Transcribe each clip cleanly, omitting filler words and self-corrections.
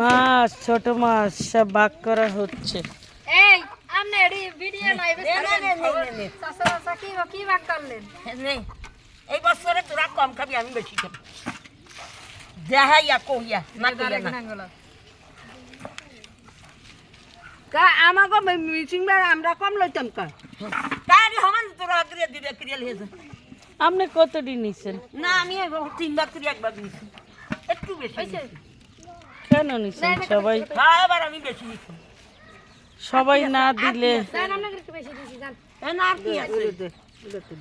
মাছ, ছোট মাছ সব ভাগ করা হচ্ছে। এই আমনে এডি ভিডিও লাইভে সাসা কি ভাগ করলেন? এই বছরে তোরা কম খাবি, আমি বেশি খাবি। দেখাইয়া কইয়া না কইয়া না। কা আমাগো মিটিং বার আমরা কম লইতাম কা। তাই হমান তোরা আগ্রে দিবে ক্রিয়াল হয়েছে। আপনি কত দিন নিছেন? না আমি 3 বার করে একবার নিছি, একটু বেশি হইছে। কেন নিছেন সবাই? হ্যাঁ এবার আমি বেশি নিছি। সবাই না দিলে জান আমরা একটু বেশি দিছি জান। এ না কি আছে দে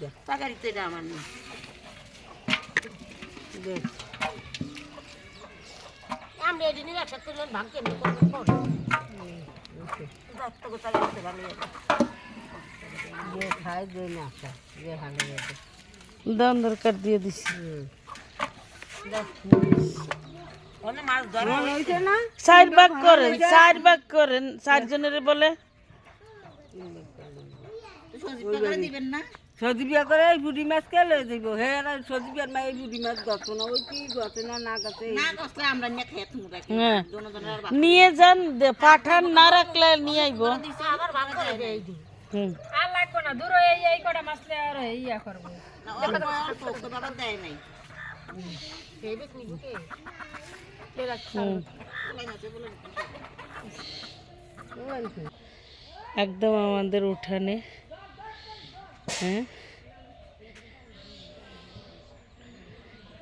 দে টাকারিতে দে আমার না দে। আমরা এদিন একসাথে লোন ভাগ কেমনে করব? দত্ত গোটা করতে ভালো লাগে। যে খায় যে না খায় যে ভালো লাগে। দাম দরকার দিয়ে দিছি। ওনে মাছ ধরা হইছে না? 4 ভাগ করেন, 4 ভাগ করেন, 4 জনের বলে। দিবেন না? সজিবিয়া করে এই বুড়ি মাছ কে লয়ে যাইব? হে আর সজিবিয়ার মা এই বুড়ি মাছ গত না, ওই কি গত না না গতে। না কষ্টে আমরা নিয়ে খেয়ে তুমি রাখি। দোনোজনের নিয়ে যান, পাঠান না রাখলে নিয়ে আইব। দিছে আবার ভাগ করে দেই দি। আর লাগবে না, দূর এই কটা মাছলে আর ইয়া করব। না অল্প অল্প তো বাবা দেয় নাই। এই বেশ নিবো কে? লে রাখছ। একদম আমাদের উঠানে। হ্যাঁ,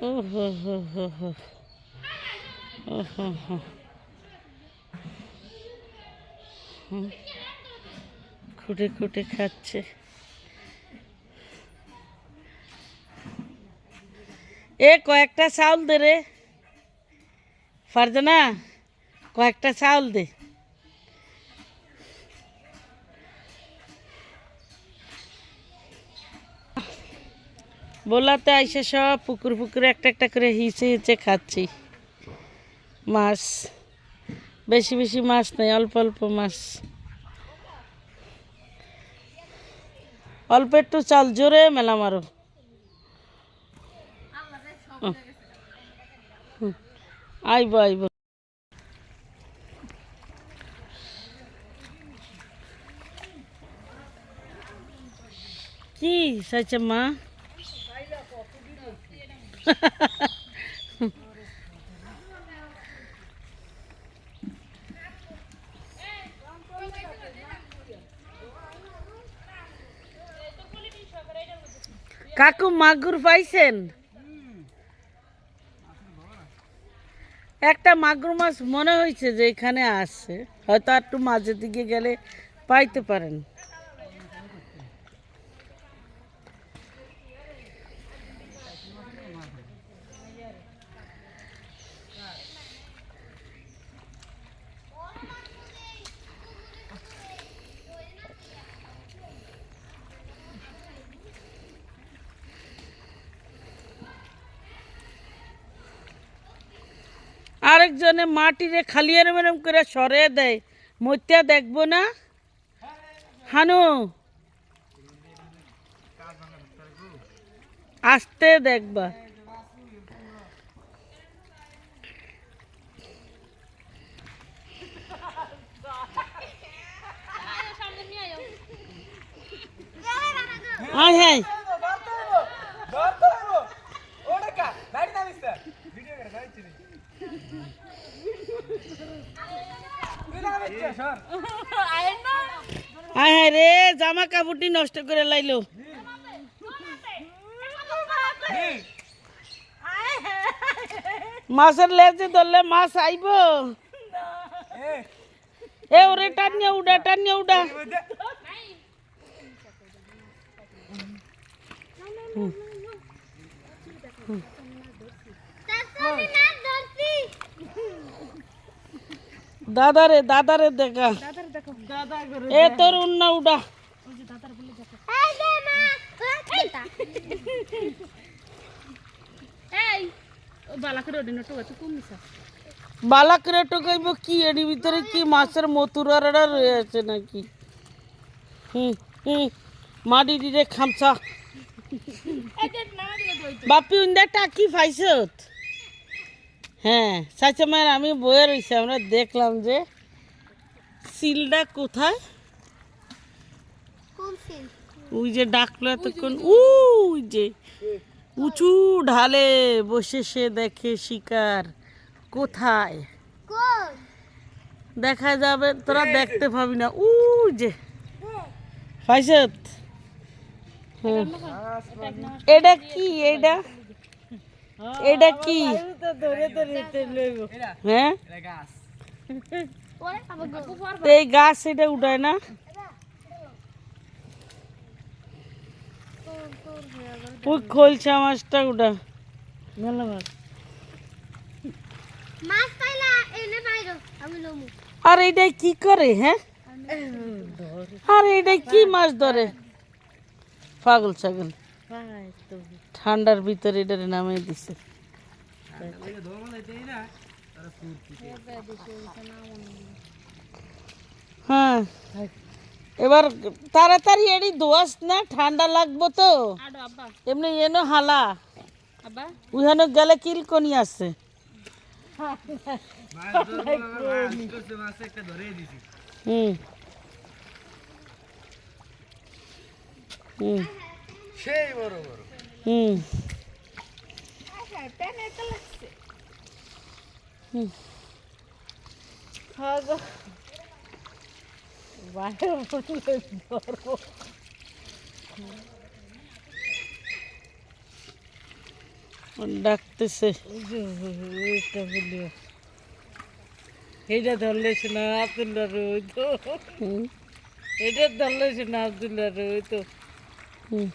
ও হো হো হো হো, ও হো হো, খুঁটে খুঁটে খাচ্ছে। এ কয়েকটা চাউল দে রে ফারজানা, কয়েকটা চাউল দে। বলাতে আইসে সব পুকুর পুকুরে একটা একটা করে হিচে হিচে খাচ্ছি মাছ। বেশি বেশি মাছ নেই, অল্প অল্প মাছ, অল্প একটু চাল, জোরে মেলা মারো। আইব আইব। কি চাইছে মা? কাকু মাগুর পাইছেন? একটা মাগুর মাছ মনে হয়েছে যে এখানে আছে, হয়তো একটু মাঝের দিকে গেলে পাইতে পারেন। আরেকজনে মাটিরে খালি এরম করে সরে দেয়, মত্যা দেখবো না হানু, আসতে দেখবা। আয় হায় আয় হায় রে, জামা কাপড়টি নষ্ট করে লাইলো। মাছের লেজে ধরলে মাছ আইব। এ ওরে টানিয়ে উড়া, টানিয়ে উড়া। দাদারে দাদারে দেখা, এ তোর উন্না উড়া। বালা করে টোকাইব কি? এর ভিতরে কি মাছের মতুরারা রয়েছে নাকি? মাটি দিলে খামছা। বাপি উন্দা টাকি পাইছত? হ্যাঁ চাচা মায়ের আমি বয়ে রয়েছি, আমরা দেখলাম যে সিলটা কোথায়, কোন সিন? ওই যে ডাকলো এতক্ষণ, ওই যে উঁচু ঢালে বসে সে দেখে শিকার কোথায় কোন? দেখা যাবে, তোরা দেখতে পাবি না, ওই যে ফাইসত। হ্যাঁ। এটা কি, এটা এটা কি? হ্যাঁ ওরে আবার তো এই গাছ এটা উঠায় না? ওই খোলসা মাছটা উঠা। মাছ পাইলা এনে বাইরো আমি লমু। আর এটা কি করে? হ্যাঁ, আর এটা কি মাছ ধরে? পাগল ছাগল, ঠান্ডার ভিতরে এটারে নামিয়ে দিছে। হ্যাঁ এবার তাড়াতাড়ি এড়ি দোয়াস না, ঠান্ডা লাগবো তো। এমনি এনো হালা উহানো গেলে কিলকনি আছে। হুম হুম হুম হুম। ডাকতেছে, এটা ধরলে শোনা আব্দুল্লাহ রই তো, হুম, এটা ধরলে শোনা আব্দুল্লাহ রই তো। হুম।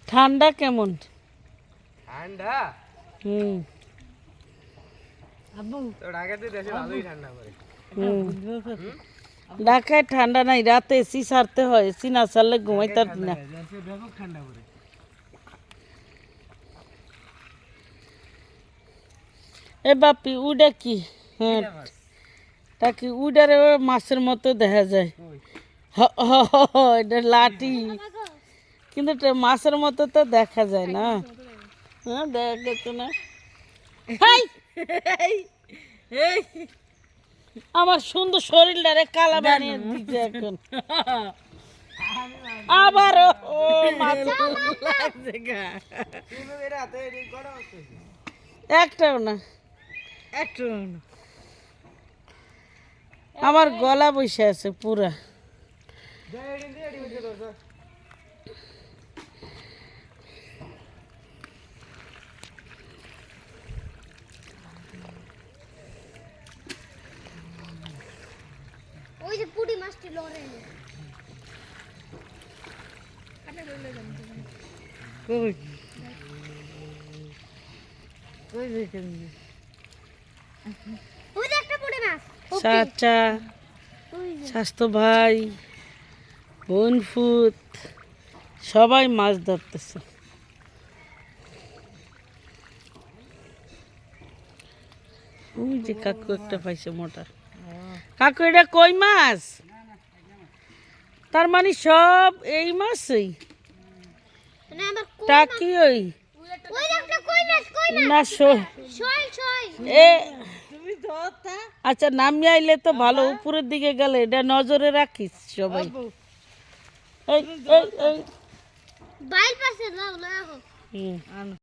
ঠান্ডা কেমন? ঠান্ডা হুম আব্বু তো ঢাকাতে দেশে ভালোই ঠান্ডা পড়ে। হুম। ঢাকায় ঠান্ডা নাই, রাতে এসি সারতে হয়, এসি না সারলে ঘুমাইতে পারবি না। দেশে ব্যাপক ঠান্ডা পড়ে। এ বাপি উডা কি? হ্যাঁ তা কি উডারে মাছের মতো দেখা যায়। এটা লাঠি, কিন্তু এটা মাছের মতো তো দেখা যায় না। হ্যাঁ দেখা গেছে না। হাই! আমার সুন্দর শরীরটারে কালা বানিয়ে দিচ্ছে এখন। আবার ও মাছ লাগছে গা, তুমি এর হাতে এডি করা হচ্ছে। একটাও না, একটু আমার গলা বসে আছে পুরা। যাই এডি দিয়ে এডি হচ্ছে তো। ওই যে পুঁটি মাছটি লড়ে কই কই দেখেন ওই যে একটা পুঁটি মাছ চাচা, ওই যে স্বাস্থ্য ভাই, বোন ফুত সবাই মাছ ধরতেছে। ওই যে কাকু একটা পাইছে মোটা। কাকু এটা কই মাছ? তার মানে সব এই মাছই মানে আমার টাকি ওই ওই যে একটা কই মাছ না শোল শোল এ তুমি ধরতা আচ্ছা নামিয়ে আইলে তো ভালো, উপরের দিকে গেলে এটা নজরে রাখিস সবাই। এই এই এই বাইল পাশে লাও লাও হুম। আনো